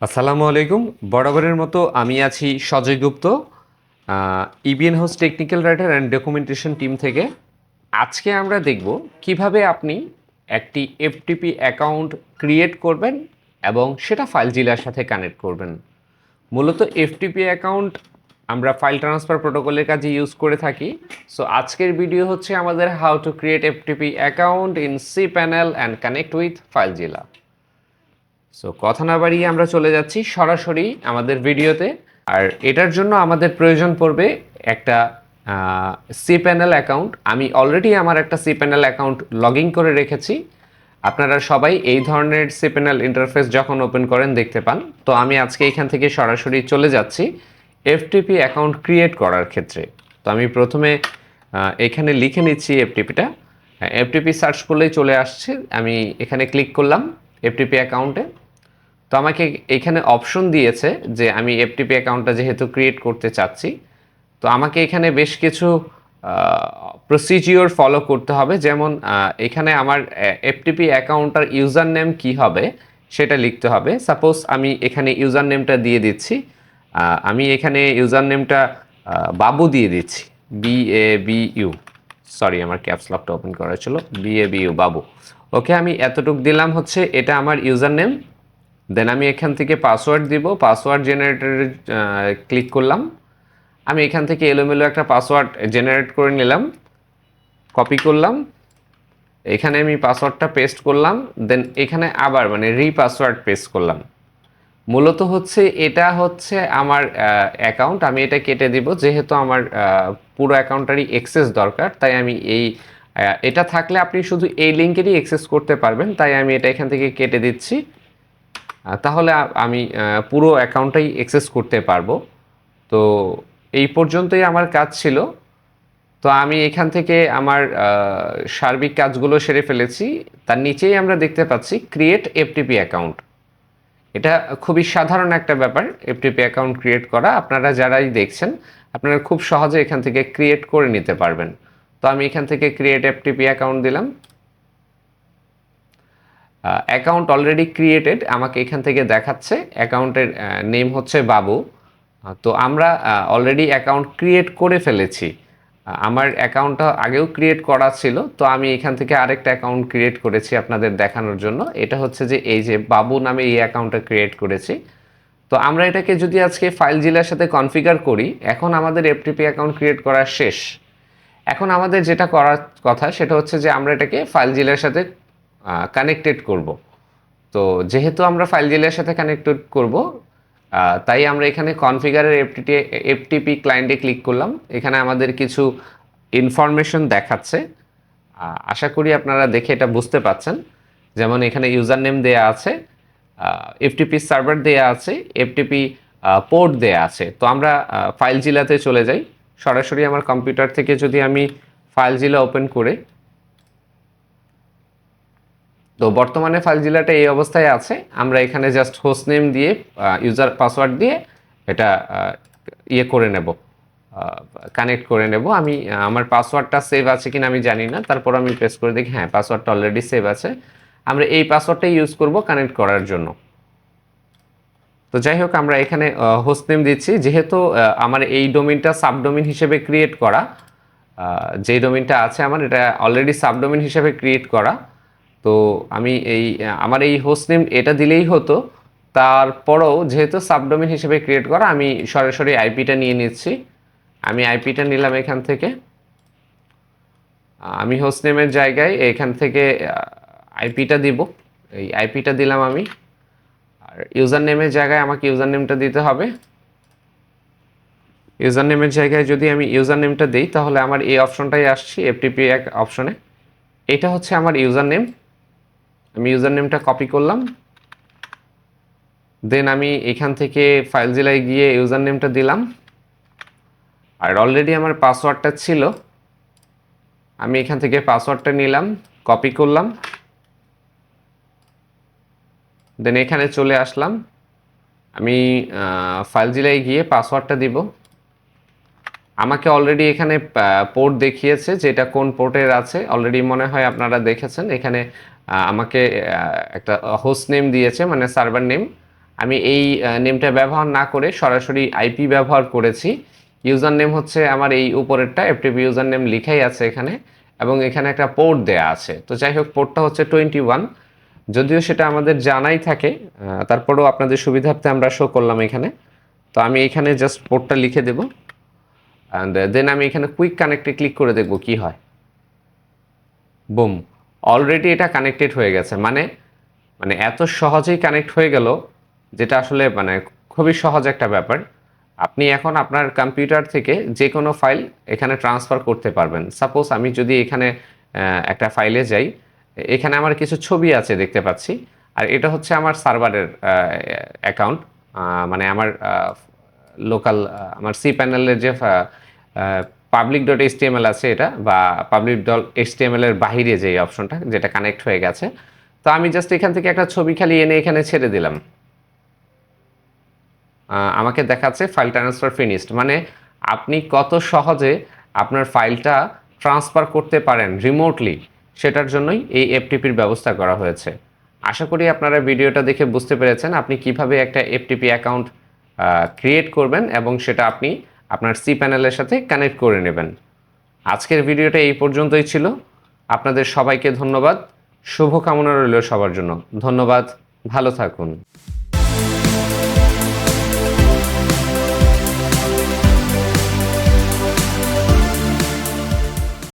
আসসালামু আলাইকুম। বরাবরের মতো আমি আছি Sajay Gupta, EBN host technical writer and documentation team থেকে। আজকে আমরা দেখব কিভাবে আপনি একটি এফটিপি অ্যাকাউন্ট ক্রিয়েট করবেন এবং সেটা ফাইলজিলার সাথে কানেক্ট করবেন। মূলত এফটিপি অ্যাকাউন্ট আমরা ফাইল ট্রান্সফার প্রোটোকলের কাজে ইউজ করে থাকি। সো আজকের ভিডিও হচ্ছে আমাদের how to create FTP account in cPanel and connect with FileZilla. So কথা না বাড়িয়ে আমরা চলে যাচ্ছি সরাসরি আমাদের ভিডিওতে। আর এটার জন্য আমাদের প্রয়োজন পড়বে একটা সি প্যানেল অ্যাকাউন্ট। আমি অলরেডি আমার একটা cPanel account log in করে রেখেছি। আপনারা সবাই এই ধরনের সি প্যানেল ইন্টারফেস যখন ওপেন করেন দেখতে পান। তো আমি আজকে এখান থেকে সরাসরি চলে যাচ্ছি এফটিপি অ্যাকাউন্ট ক্রিয়েট করার ক্ষেত্রে। তো আমি প্রথমে এখানে লিখে নিচ্ছি এফটিপিটা। এফটিপি সার্চ করলেই চলে আসছে। আমি এখানে ক্লিক করলাম এফটিপি অ্যাকাউন্টে। তো আমাকে এখানে অপশন দিয়েছে যে আমি এফটিপি অ্যাকাউন্টটা যেহেতু ক্রিয়েট করতে চাচ্ছি, তো আমাকে এখানে বেশ কিছু প্রসিজিওর ফলো করতে হবে। যেমন এখানে আমার এফটিপি অ্যাকাউন্টটার ইউজার নেম কী হবে সেটা লিখতে হবে। সাপোজ আমি এখানে ইউজার নেমটা দিয়ে দিচ্ছি। আমি এখানে ইউজার নেমটা বাবু দিয়ে দিচ্ছি, BABU। সরি, আমার ক্যাপস লকটা ওপেন করা ছিল, BABU বাবু। ওকে, আমি এতটুক দিলাম, হচ্ছে এটা আমার ইউজার নেম। দেন আমি এখান থেকে পাসওয়ার্ড দিব। পাসওয়ার্ড জেনারেটরে ক্লিক করলাম। আমি এখান থেকে এলোমেলো একটা পাসওয়ার্ড জেনারেট করে নিলাম, কপি করলাম, এখানে আমি পাসওয়ার্ডটা পেস্ট করলাম। দেন এখানে আবার পাসওয়ার্ড পেস্ট করলাম। মূলত হচ্ছে এটা হচ্ছে আমার অ্যাকাউন্ট। আমি এটা কেটে দিব, যেহেতু আমার পুরো অ্যাকাউন্টারই অ্যাক্সেস দরকার। তাই আমি এটা থাকলে আপনি শুধু এই লিঙ্কেরই অ্যাক্সেস করতে পারবেন। তাই আমি এটা এখান থেকে কেটে দিচ্ছি। তাহলে আমি পুরো অ্যাকাউন্টটাই অ্যাক্সেস করতে পারবো। তো এই পর্যন্তই আমার কাজ ছিল। তো আমি এখান থেকে আমার সার্বিক কাজগুলো সেরে ফেলেছি। তার নিচেই আমরা দেখতে পাচ্ছি ক্রিয়েট এফটিপি অ্যাকাউন্ট। এটা খুবই সাধারণ একটা ব্যাপার, এফটিপি অ্যাকাউন্ট ক্রিয়েট করা। আপনারা যারাই দেখছেন, আপনারা খুব সহজে এখান থেকে ক্রিয়েট করে নিতে পারবেন। তো আমি এখান থেকে ক্রিয়েট এফটিপি অ্যাকাউন্ট দিলাম। অ্যাকাউন্ট অলরেডি ক্রিয়েটেড আমাকে এখান থেকে দেখাচ্ছে। অ্যাকাউন্টের নেম হচ্ছে বাবু। তো আমরা অলরেডি অ্যাকাউন্ট ক্রিয়েট করে ফেলেছি। আমার অ্যাকাউন্টটা আগেও ক্রিয়েট করা ছিল। তো আমি এখান থেকে আরেকটা অ্যাকাউন্ট ক্রিয়েট করেছি আপনাদের দেখানোর জন্য। এটা হচ্ছে যে এই যে বাবু নামে এই অ্যাকাউন্টটা ক্রিয়েট করেছি। তো আমরা এটাকে যদি আজকে ফাইলজিলার সাথে কনফিগার করি, এখন আমাদের এফটিপি অ্যাকাউন্ট ক্রিয়েট করা শেষ। এখন আমাদের যেটা করার কথা সেটা হচ্ছে যে আমরা এটাকে ফাইলজিলার সাথে কানেক্টেড করব। তো যেহেতু আমরা ফাইলজিলার সাথে কানেক্টেড করব, তাই আমরা এখানে কনফিগারের এফটিপি ক্লায়েন্টে ক্লিক করলাম। এখানে আমাদের কিছু ইনফরমেশন দেখাচ্ছে। আশা করি আপনারা দেখে এটা বুঝতে পাচ্ছেন। যেমন এখানে ইউজার নেম দেয়া আছে, এফটিপি সার্ভার দেয়া আছে, এফটিপি পোর্ট দেয়া আছে। তো আমরা ফাইলজিলাতে চলে যাই। সরাসরি আমার কম্পিউটার থেকে যদি আমি ফাইলজিলা ওপেন করে, তো বর্তমানে ফাইলজিলাটা এই অবস্থায় আছে। আমরা এখানে জাস্ট হোস্ট নেম দিয়ে ইউজার পাসওয়ার্ড দিয়ে এটা ইয়ে করে নেব, কানেক্ট করে নেব। আমি আমার পাসওয়ার্ডটা সেভ আছে কিনা আমি জানি না, তারপর আমি প্রেস করে দেখি হ্যাঁ পাসওয়ার্ডটা অলরেডি সেভ আছে। আমরা এই পাসওয়ার্ডটাই ইউজ করব কানেক্ট করার জন্য। তো যাই হোক, আমরা এখানে হোস্ট নেম দিচ্ছি। যেহেতু আমার এই ডোমেইনটা সাবডোমেইন হিসেবে ক্রিয়েট করা, যেই ডোমেইনটা আছে আমার, এটা অলরেডি সাবডোমেইন হিসেবে ক্রিয়েট করা। তো আমি আমার এই হোস্ট নেম এটা দিলেই হতো। তারপরও যেহেতু সাবডোমেইন হিসেবে ক্রিয়েট করা, আমি সরাসরি আইপিটা নিয়ে নিচ্ছি। আমি আইপিটা নিলাম এখান থেকে। আমি হোস্ট নেমের জায়গায় এখান থেকে আইপিটা দিব। এই আইপিটা দিলাম আমি। আর ইউজার নেমের জায়গায় আমাকে ইউজার নেমটা দিতে হবে। ইউজার নেমের জায়গায় যদি আমি ইউজার নেমটা দিই, তাহলে আমার এই অপশনটাই আসছি এফটিপি এক অপশনে। এটা হচ্ছে আমার ইউজার নেম। আমি ইউজার নেমটা কপি করলাম। দেন আমি এখান থেকে ফাইলজিলায় গিয়ে ইউজার নেমটা দিলাম। আর অলরেডি আমার পাসওয়ার্ডটা ছিল, আমি এখান থেকে পাসওয়ার্ডটা নিলাম, কপি করলাম। দেন এখানে চলে আসলাম। আমি ফাইলজিলায় গিয়ে পাসওয়ার্ডটা দিব। আমাকে অলরেডি এখানে পোর্ট দেখিয়েছে, যেটা কোন পোর্টের আছে অলরেডি মনে হয় আপনারা দেখেছেন। এখানে আমাকে একটা হোস্ট নেম দিয়েছে, মানে সার্ভার নেম। আমি এই নেমটা ব্যবহার না করে সরাসরি আইপি ব্যবহার করেছি। ইউজার নেম হচ্ছে আমার এই উপরেরটা, এফটিপি ইউজার নেম লিখাই আছে এখানে, এবং এখানে একটা পোর্ট দেয়া আছে। তো যাই হোক, পোর্টটা হচ্ছে 21, যদিও সেটা আমাদের জানাই থাকে, তারপরেও আপনাদের সুবিধার্থে আমরা শো করলাম এখানে। তো আমি এখানে জাস্ট পোর্টটা লিখে দেব, অ্যান্ড দেন আমি এখানে কুইক কানেক্টে ক্লিক করে দেখব কি হয়। বুম, অলরেডি এটা কানেক্টেড হয়ে গেছে। মানে এত সহজেই কানেক্ট হয়ে গেল, যেটা আসলে খুবই সহজ একটা ব্যাপার। আপনি এখন আপনার কম্পিউটার থেকে যে কোনো ফাইল এখানে ট্রান্সফার করতে পারবেন। সাপোজ আমি যদি এখানে একটা ফাইলে যাই, এখানে আমার কিছু ছবি আছে দেখতে পাচ্ছি, আর এটা হচ্ছে আমার সার্ভারের অ্যাকাউন্ট, মানে আমার লোকাল, আমার সি প্যানেলের যে পাবলিক ডট এইচটিএমএল আছে এটা, বা পাবলিক ডট এইচটিএমএল এর বাহিরে যে অপশনটা যেটা কানেক্ট হয়ে গেছে। তো আমি জাস্ট এখান থেকে একটা ছবি খালি এনে এখানে ছেড়ে দিলাম, আমাকে দেখাচ্ছে ফাইল ট্রান্সফার ফিনিশড। মানে আপনি কত সহজে আপনার ফাইলটা ট্রান্সফার করতে পারেন রিমোটলি, সেটার জন্যই এই এফটিপির ব্যবস্থা করা হয়েছে। আশা করি আপনারা ভিডিওটা দেখে বুঝতে পেরেছেন আপনি কিভাবে একটা এফটিপি অ্যাকাউন্ট ক্রিয়েট করবেন এবং সেটা আপনি আপনার সি প্যানেলের সাথে কানেক্ট করে নেবেন। আজকের ভিডিওটা এই পর্যন্তই ছিল। আপনাদের সবাইকে ধন্যবাদ। শুভকামনা রইল সবার জন্য। ধন্যবাদ, ভালো থাকুন।